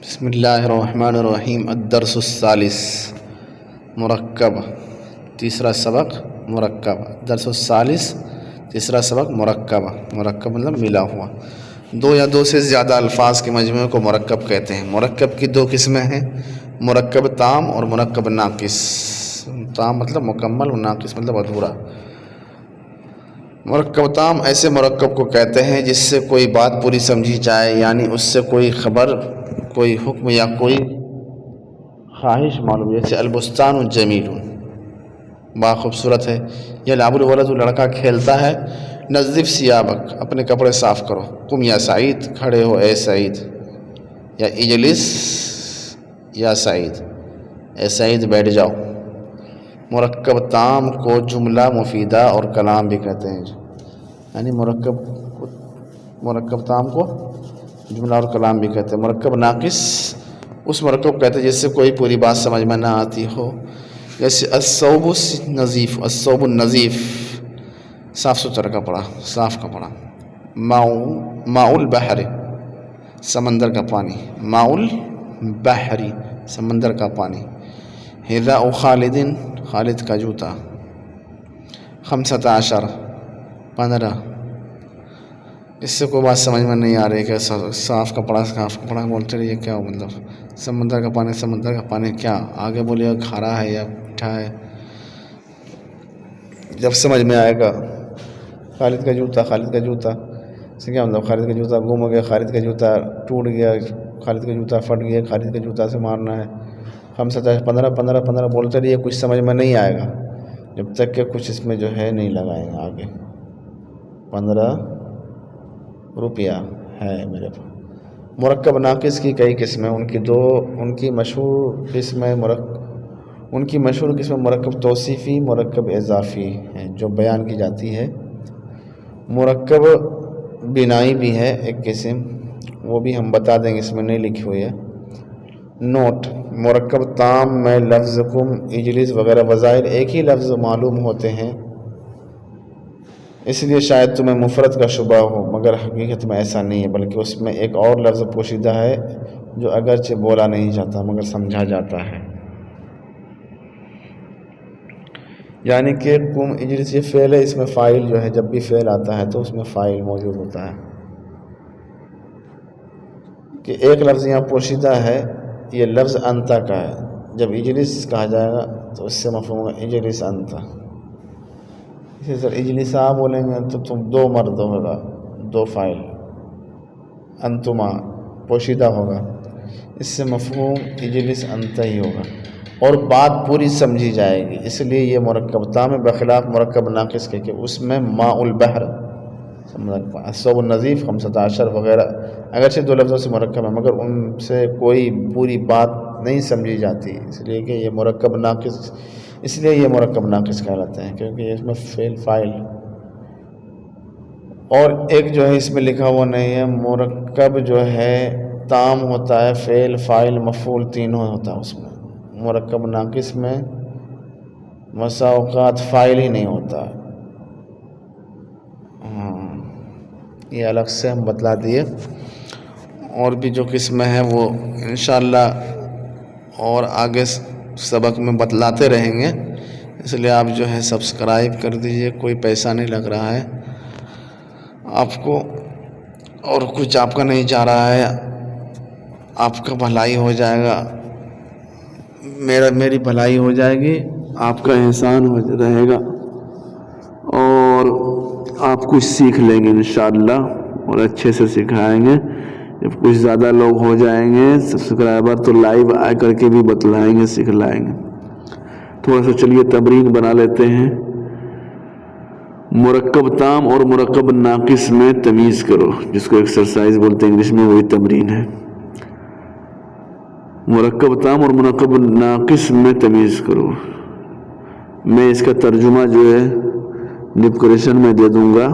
بسم اللہ الرحمن الرحیم الدرس الثالث مرکب تیسرا سبق مرکب درس الثالث تیسرا سبق مرکب مطلب ملا ہوا دو یا دو سے زیادہ الفاظ کے مجموعے کو مرکب کہتے ہیں۔ مرکب کی دو قسمیں ہیں، مرکب تام اور مرکب ناقص۔ تام مطلب مکمل اور ناقص مطلب ادھورا۔ مرکب تام ایسے مرکب کو کہتے ہیں جس سے کوئی بات پوری سمجھی جائے، یعنی اس سے کوئی خبر، کوئی حکم یا کوئی خواہش معلوم، جیسے البستان جمیل، باغ خوبصورت ہے۔ یلعب الولد، لڑکا کھیلتا ہے۔ نظف ثیابک، اپنے کپڑے صاف کرو۔ قم یا سعید، کھڑے ہو اے سعید۔ یا اجلس یا سعید، اے سعید بیٹھ جاؤ۔ مرکب تام کو جملہ مفیدہ اور کلام بھی کہتے ہیں، یعنی مرکب تام کو جملہ اور کلام بھی کہتے ہیں۔ مرکب ناقص اس مرکب کہتے ہیں جس سے کوئی پوری بات سمجھ میں نہ آتی ہو، جیسے الثوب النظیف، الثوب النظیف صاف ستھرا کپڑا، صاف کپڑا۔ ماء البحر، سمندر کا پانی۔ ماء البحر، سمندر کا پانی۔ حذاء خالد، خالد کا جوتا۔ 15، 15۔ اس سے کوئی بات سمجھ میں نہیں آ رہی کہ صاف کپڑا بولتے رہیے، کیا مطلب؟ سمندر کا پانی، سمندر کا پانی کیا؟ آگے بولیے گا کھارا ہے یا میٹھا ہے، جب سمجھ میں آئے گا۔ خالد کا جوتا، خالد کا جوتا سے کیا مطلب؟ خالد کا جوتا گم ہو گیا، خالد کا جوتا ٹوٹ گیا، خالد کا جوتا پھٹ گیا، خالد کا جوتا سے مارنا ہے۔ 15، 15 بولتے رہیے، کچھ سمجھ میں نہیں آئے گا جب تک کہ کچھ اس میں جو ہے نہیں لگائیں گا آگے۔ 15 روپیہ ہے میرے پاس۔ مرکب ناقص کی کئی قسمیں، ان کی مشہور قسم مرکب توصیفی، مرکب اضافی ہیں جو بیان کی جاتی ہے۔ مرکب بنائی بھی ہے ایک قسم، وہ بھی ہم بتا دیں گے، اس میں نہیں لکھی ہوئی ہے۔ نوٹ: مرکب تام میں لفظ قم، اجلس وغیرہ وظائر ایک ہی لفظ معلوم ہوتے ہیں، اس لیے شاید تمہیں مفرد کا شبہ ہو، مگر حقیقت میں ایسا نہیں ہے، بلکہ اس میں ایک اور لفظ پوشیدہ ہے جو اگرچہ بولا نہیں جاتا مگر سمجھا جاتا ہے۔ یعنی کہ قم اجلس یہ فعل ہے، اس میں فاعل جو ہے، جب بھی فعل آتا ہے تو اس میں فاعل موجود ہوتا ہے، کہ ایک لفظ یہاں پوشیدہ ہے، یہ لفظ انت کا ہے۔ جب اجلس کہا جائے گا تو اس سے مفہوم ہوگا اجلس انت۔ اسی طرح اجلسا بولیں گے تو تم دو مرد ہوگا، دو فاعل، انتما پوشیدہ ہوگا، اس سے مفہوم اجلس انت ہی ہوگا اور بات پوری سمجھی جائے گی۔ اس لیے یہ مرکب تام ہے، بخلاف مرکب ناقص کے کہ اس میں ماء البحر، الثوب النظیف، 15 وغیرہ اگرچہ دو لفظوں سے مرکب ہے مگر ان سے کوئی پوری بات نہیں سمجھی جاتی، اس لیے کہ یہ مرکب ناقص کہلاتے ہیں، کیونکہ اس میں فعل فاعل اور ایک جو ہے اس میں لکھا ہوا نہیں ہے۔ مرکب جو ہے تام ہوتا ہے، فعل فاعل مفعول تینوں ہوتا ہے اس میں۔ مرکب ناقص میں مسا اوقات فاعل ہی نہیں ہوتا، یہ الگ سے ہم بتلا دیے۔ اور بھی جو قسمیں ہیں وہ انشاءاللہ اور آگے سبق میں بتلاتے رہیں گے، اس لیے آپ جو ہے سبسکرائب کر دیجئے، کوئی پیسہ نہیں لگ رہا ہے آپ کو اور کچھ آپ کا نہیں جا رہا ہے، آپ کا بھلائی ہو جائے گا، میری بھلائی ہو جائے گی، آپ کا احسان رہے گا اور آپ کچھ سیکھ لیں گے انشاءاللہ، اور اچھے سے سکھائیں گے۔ جب کچھ زیادہ لوگ ہو جائیں گے سبسکرائبر تو لائیو آ کر کے بھی بتلائیں گے، سکھلائیں گے۔ تھوڑا سا چلیے تمرین بنا لیتے ہیں۔ مرکب تام اور مرکب ناقص میں تمیز کرو، جس کو ایکسرسائز بولتے ہیں انگلش میں، وہی تمرین ہے۔ مرکب تام اور مرکب ناقص میں تمیز کرو۔ میں اس کا ترجمہ جو ہے ڈسکرپشن میں دے دوں گا،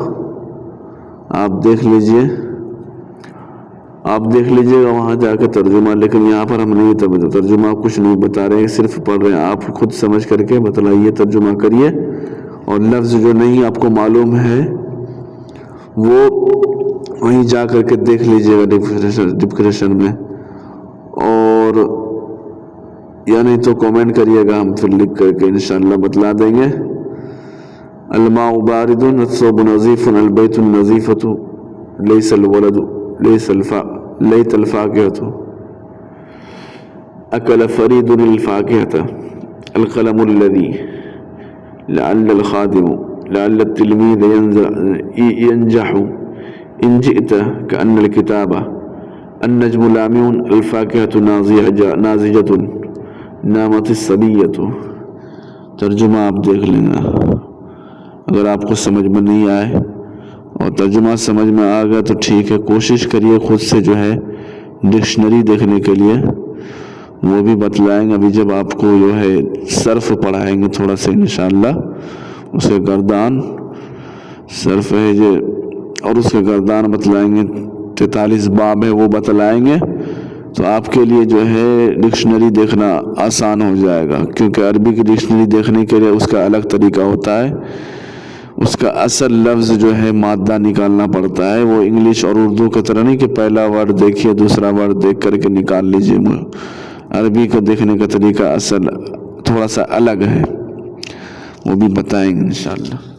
آپ دیکھ لیجئے گا وہاں جا کے ترجمہ، لیکن یہاں پر ہم نہیں ترجمہ کچھ نہیں بتا رہے ہیں، صرف پڑھ رہے ہیں۔ آپ خود سمجھ کر کے بتلائیے، ترجمہ کریے، اور لفظ جو نہیں آپ کو معلوم ہے وہ وہیں جا کر کے دیکھ لیجئے گا ڈسکرپشن میں، اور یا نہیں تو کامنٹ کریے گا، ہم پھر لکھ کر کے انشاءاللہ بتلا دیں گے. الماء بارد الثوب نظیف البیت النظیفۃ لیس الولد لیت الفاکہۃ اکل فرید الفاکہۃ القلم الذی لعل الخادم لعل التلميذ ينجح إن جئت كأن الكتاب النجم لامع الفاكهة ناضجة نامت الصبية. ترجمہ آپ دیکھ لینا، اگر آپ کو سمجھ میں نہیں آئے اور ترجمہ سمجھ میں آ گیا تو ٹھیک ہے، کوشش کریے خود سے جو ہے ڈکشنری دیکھنے کے لیے، وہ بھی بتلائیں گے. ابھی جب آپ کو جو ہے صرف پڑھائیں گے تھوڑا سا انشاءاللہ، اس کے گردان صرف ہے جو اور اس کے گردان بتلائیں گے، 43 باب ہے وہ بتلائیں گے، تو آپ کے لیے جو ہے ڈکشنری دیکھنا آسان ہو جائے گا. کیونکہ عربی کی ڈکشنری دیکھنے کے لیے اس کا الگ طریقہ ہوتا ہے، اس کا اصل لفظ جو ہے مادہ نکالنا پڑتا ہے. وہ انگلش اور اردو کی طرح نہیں کہ پہلا ورڈ دیکھیے دوسرا ورڈ دیکھ کر کے نکال لیجیے. عربی کو دیکھنے کا طریقہ اصل تھوڑا سا الگ ہے، وہ بھی بتائیں گے انشاءاللہ.